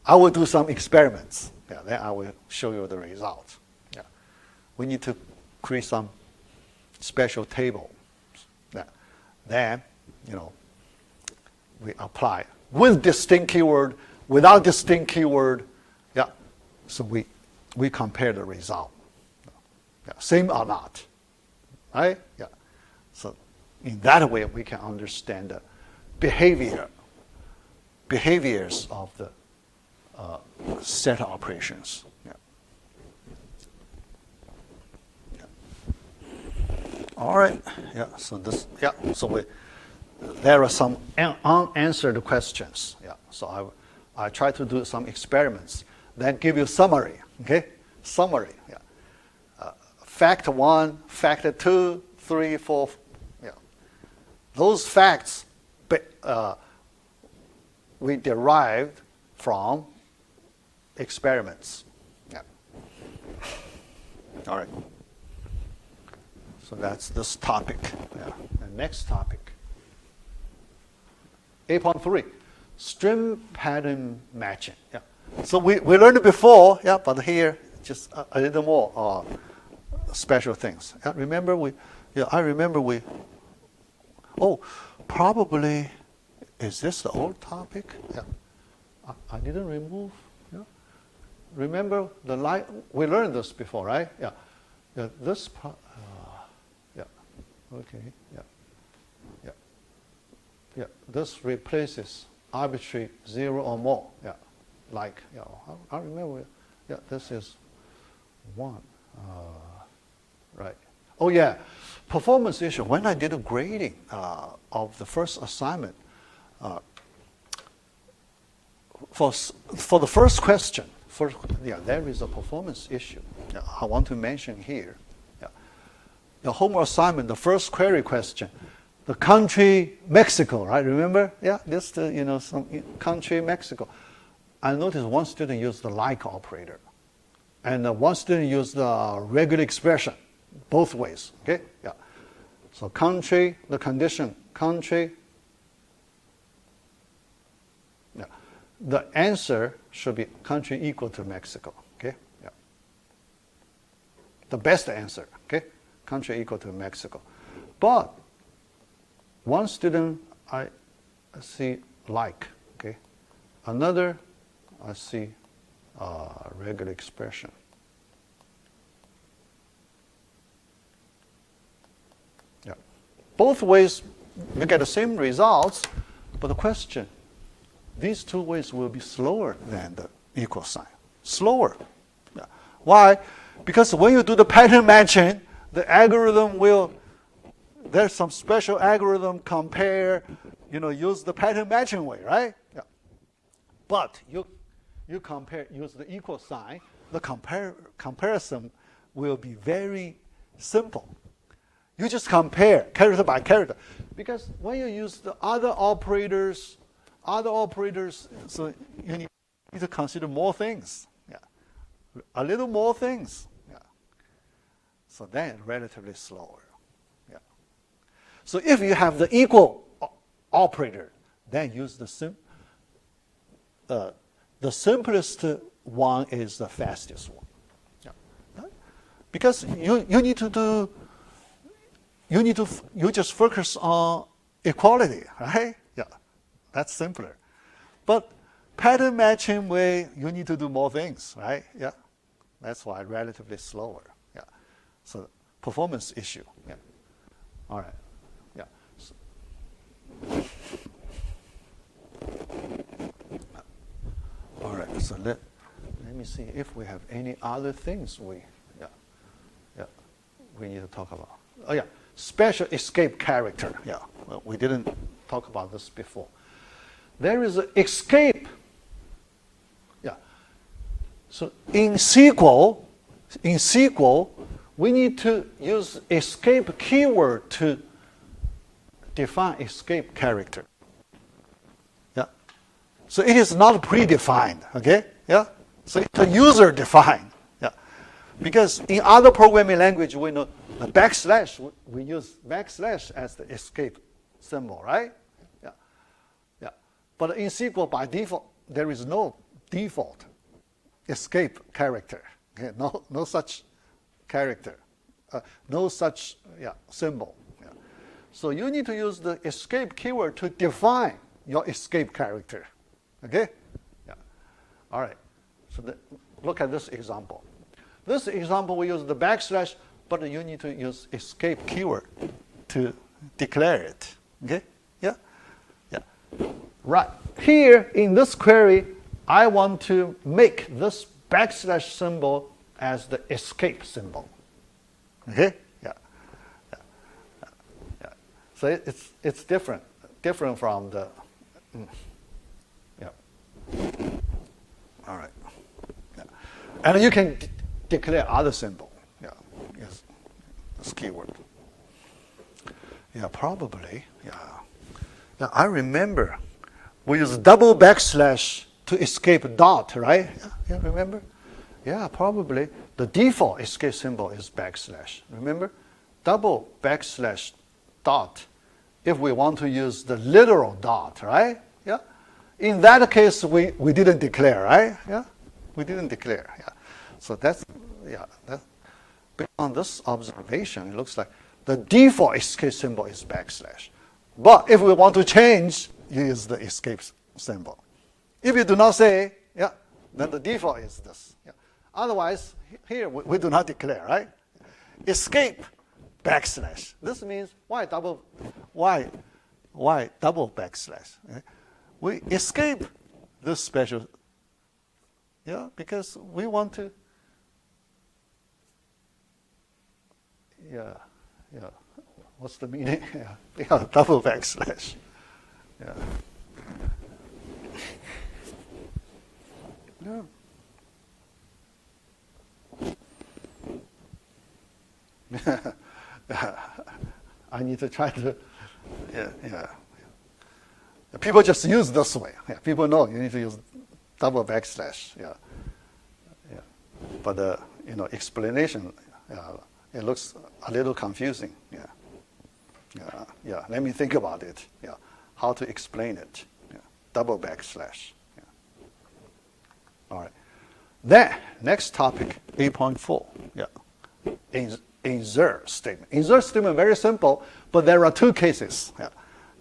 I will do some experiments. Then I will show you the result. We need to create some special table. Then, we apply with distinct keyword, without distinct keyword. So we compare the result. Same or not, right? So in that way, we can understand the behaviors of the set operations. All right. So there are some unanswered questions. So I try to do some experiments, then give you summary. Okay, summary. Fact 1, fact 2, 3, 4. Those facts we derived from experiments. All right. So that's this topic. The next topic. 8.3, string pattern matching. So we learned it before, but here just a little more special things. I remember we. Oh, probably, is this the old topic? I didn't remove. Remember the line? We learned this before, right? This part. Okay. This replaces arbitrary 0 or more. Like I remember. This is 1. Right. Oh yeah, performance issue. When I did a grading of the first assignment, for the first question, there is a performance issue. I want to mention here. The homework assignment, the first query question, the country Mexico, right? Remember? This some country Mexico. I noticed one student used the like operator, and one student used the regular expression, both ways. Okay? So country, the condition, country. The answer should be country equal to Mexico. Okay? The best answer. Okay? Country equal to Mexico. But one student I see like. Okay? Another I see regular expression. Both ways you get the same results, but the question, these two ways will be slower than the equal sign. Slower. Why? Because when you do the pattern matching, the algorithm will, there's some special algorithm compare, use the pattern matching way, right? But you compare, use the equal sign, the comparison will be very simple. You just compare character by character. Because when you use the other operators, so you need to consider more things. A little more things. So then relatively slower. So if you have the equal operator, then use the simplest one is the fastest one. Because you just focus on equality, right? That's simpler. But pattern matching way, you need to do more things, right? That's why relatively slower. So performance issue. All right. All right. So let me see if we have any other things we need to talk about. Oh yeah. Special escape character. Well, we didn't talk about this before. There is an escape. So in SQL, we need to use escape keyword to define escape character. Yeah. So it is not predefined, okay? Yeah. So it's a user defined. Yeah. Because in other programming language, we know the backslash, we use backslash as the escape symbol, right? Yeah. Yeah. But in SQL, by default, there is no default escape character. Okay? No such character. No such symbol. Yeah. So you need to use the escape keyword to define your escape character. Okay? Yeah. All right. So look at this example. This example, we use the backslash, but you need to use escape keyword to declare it. Okay? Yeah? Yeah. Right. Here in this query, I want to make this backslash symbol as the escape symbol. Okay? Yeah. Yeah. Yeah. So it's different from the. Yeah. All right. Yeah. And you can declare other symbol. Yeah. Yes. This keyword. Yeah. Probably. Yeah. Yeah. I remember we use double backslash to escape dot, right? Yeah. Remember? Yeah. Probably. The default escape symbol is backslash. Remember? Double backslash dot if we want to use the literal dot, right? Yeah. In that case, we didn't declare, right? Yeah. We didn't declare. Yeah. So that's based on this observation, it looks like the default escape symbol is backslash. But if we want to change, you use the escape symbol. If you do not say, yeah, then the default is this. Yeah. Otherwise, here we do not declare, right? Escape backslash. This means why double backslash? Right? We escape this special, because we want to, what's the meaning? Yeah, double backslash. Yeah. Yeah. I need to try to, People just use this way. Yeah, people know you need to use double backslash. Yeah, yeah. But explanation, it looks a little confusing. Yeah, yeah, yeah. Let me think about it. Yeah, how to explain it. Yeah, double backslash. Yeah. All right. Then next topic, 8.4. Yeah. Insert statement. Insert statement, very simple, but there are two cases. Yeah.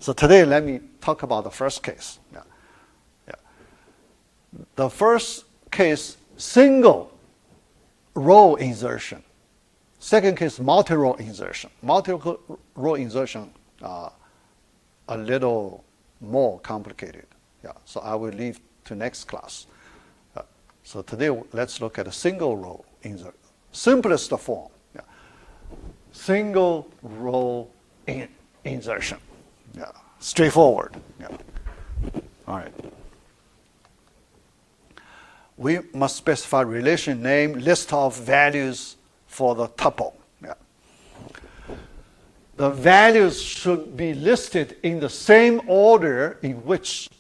So today, let me talk about the first case. Yeah. Yeah. The first case, single row insertion. Second case, multi-row insertion. Multi-row insertion a little more complicated. Yeah. So I will leave to next class. So today, let's look at a single row insert. Simplest form. Yeah. Single row insertion. Yeah. Straightforward. Yeah. All right. We must specify relation name, list of values for the tuple. Yeah. The values should be listed in the same order in which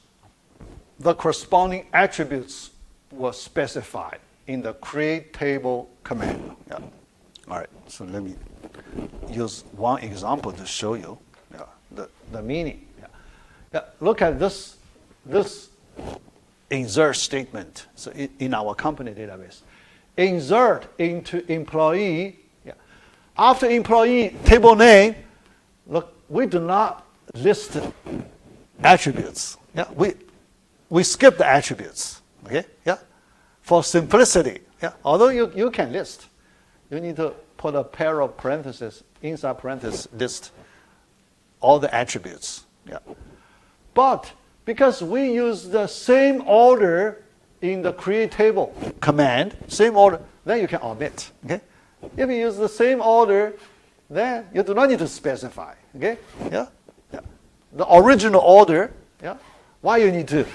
the corresponding attributes were specified in the create table command. Yeah. All right. So let me use one example to show you the meaning. Yeah. Yeah. Look at this insert statement. So in our company database, insert into employee. Yeah. After employee table name, look, we do not list attributes. Yeah. We skip the attributes. Okay. Yeah. For simplicity. Yeah. Although you can list, you need to put a pair of parentheses inside parentheses list all the attributes. Yeah. But because we use the same order in the create table command, same order, then you can omit. Okay? If you use the same order, then you do not need to specify. Okay? Yeah? Yeah. The original order, yeah? Why you need to,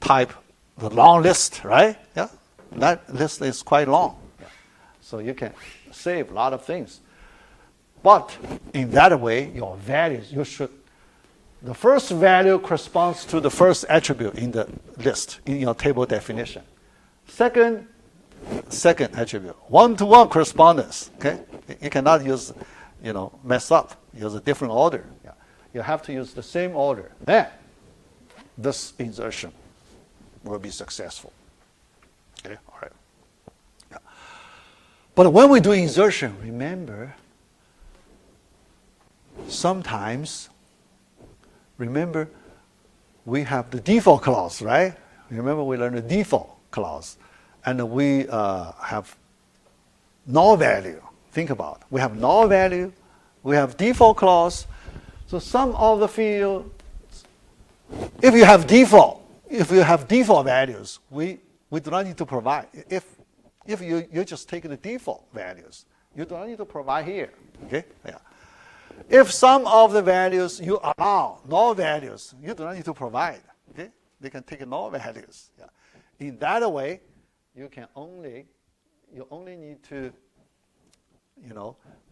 type the long list, right? Yeah, that list is quite long. Yeah. So you can save a lot of things. But in that way, your values, the first value corresponds to the first attribute in the list, in your table definition. Second attribute, one-to-one correspondence, okay? You cannot use, mess up, use a different order. Yeah. You have to use the same order. Then this insertion will be successful. Okay, all right. Yeah. But when we do insertion, remember, sometimes, we have the default clause, right? Remember we learned the default clause. And we have null value. Think about it. We have null value. We have default clause. So some of the fields, if you have default values, we do not need to provide. If you just take the default values, you do not need to provide here. Okay? Yeah. If some of the values you allow null values, you do not need to provide. Okay? They can take null values. Yeah. In that way, you only need to,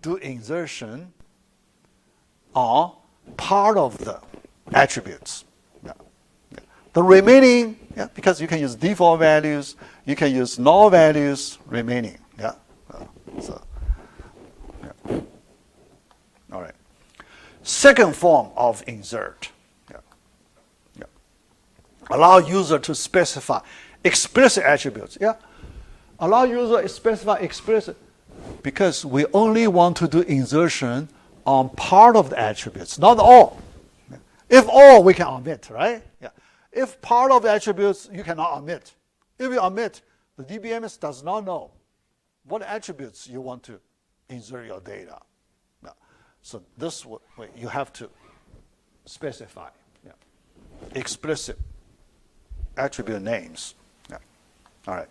do insertion on part of the attributes. Yeah. Yeah. The remaining, because you can use default values, you can use null values remaining. Yeah. All right. Second form of insert. Yeah. Yeah. Allow user to specify explicit attributes. Yeah. Allow user to specify explicit because we only want to do insertion on part of the attributes, not all. If all, we can omit, right? Yeah. If part of the attributes, you cannot omit. If you omit, the DBMS does not know what attributes you want to insert your data. Yeah. So this way, you have to specify explicit attribute names. Yeah. All right.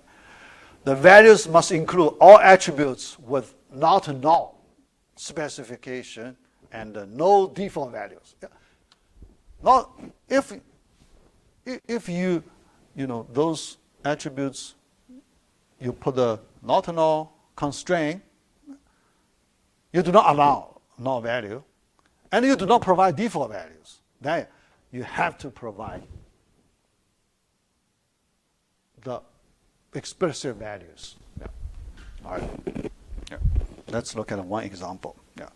The values must include all attributes with not null specification and no default values. Yeah. Not if you those attributes you put a not null constraint, you do not allow null value, and you do not provide default values, then you have to provide the explicit values. Yeah. All right. Yeah. Let's look at one example. Yeah.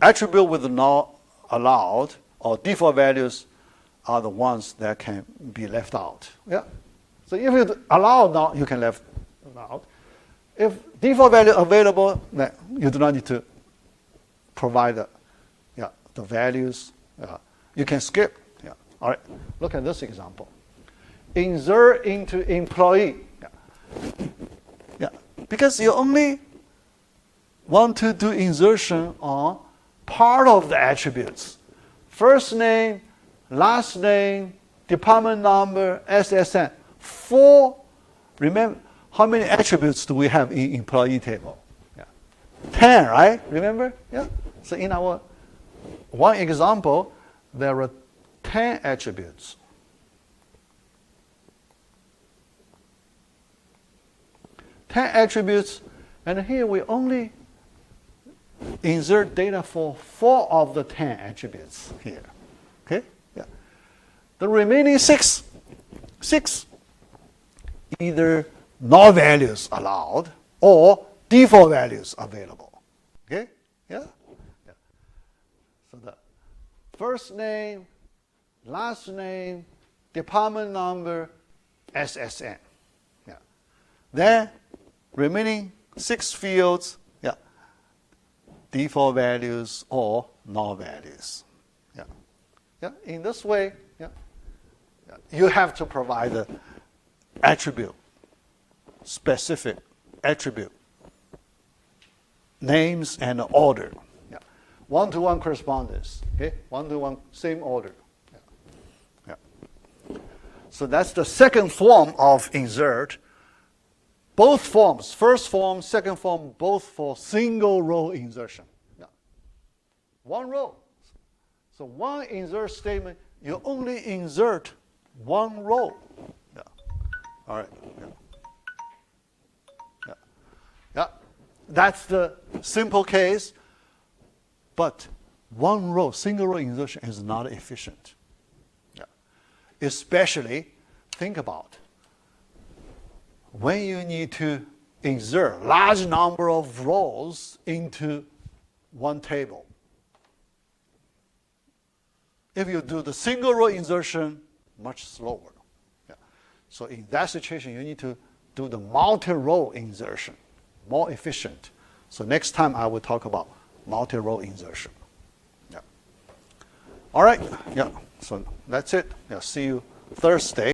Attribute with null allowed or default values are the ones that can be left out. Yeah. So if you allow null, you can left out. If default value available, then you do not need to provide the values. You can skip. Yeah. All right. Look at this example. Insert into employee. Yeah. Because you only want to do insertion on part of the attributes. First name, last name, department number, SSN. Remember, how many attributes do we have in employee table? Yeah. 10, right? Remember? Yeah. So in our one example, there are 10 attributes. 10 attributes, and here we only insert data for 4 of the 10 attributes here. Okay? Yeah. The remaining 6, either null values allowed or default values available. Okay? Yeah? Yeah. So the first name, last name, department number, SSN. Yeah. Then remaining 6 fields, default values or null values. Yeah. Yeah. In this way, you have to provide the attribute, specific attribute, names and order. Yeah. One-to-one correspondence. Okay? One-to-one, same order. Yeah. Yeah. So that's the second form of insert. Both forms, first form, second form, both for single row insertion. Yeah. One row. So one insert statement, you only insert one row. Yeah. All right. Yeah. Yeah. Yeah. That's the simple case. But one row, single row insertion is not efficient. Yeah. Especially, think about when you need to insert large number of rows into one table. If you do the single row insertion, much slower. Yeah. So in that situation, you need to do the multi-row insertion, more efficient. So next time I will talk about multi-row insertion. Yeah. All right. Yeah. So that's it. Yeah. See you Thursday.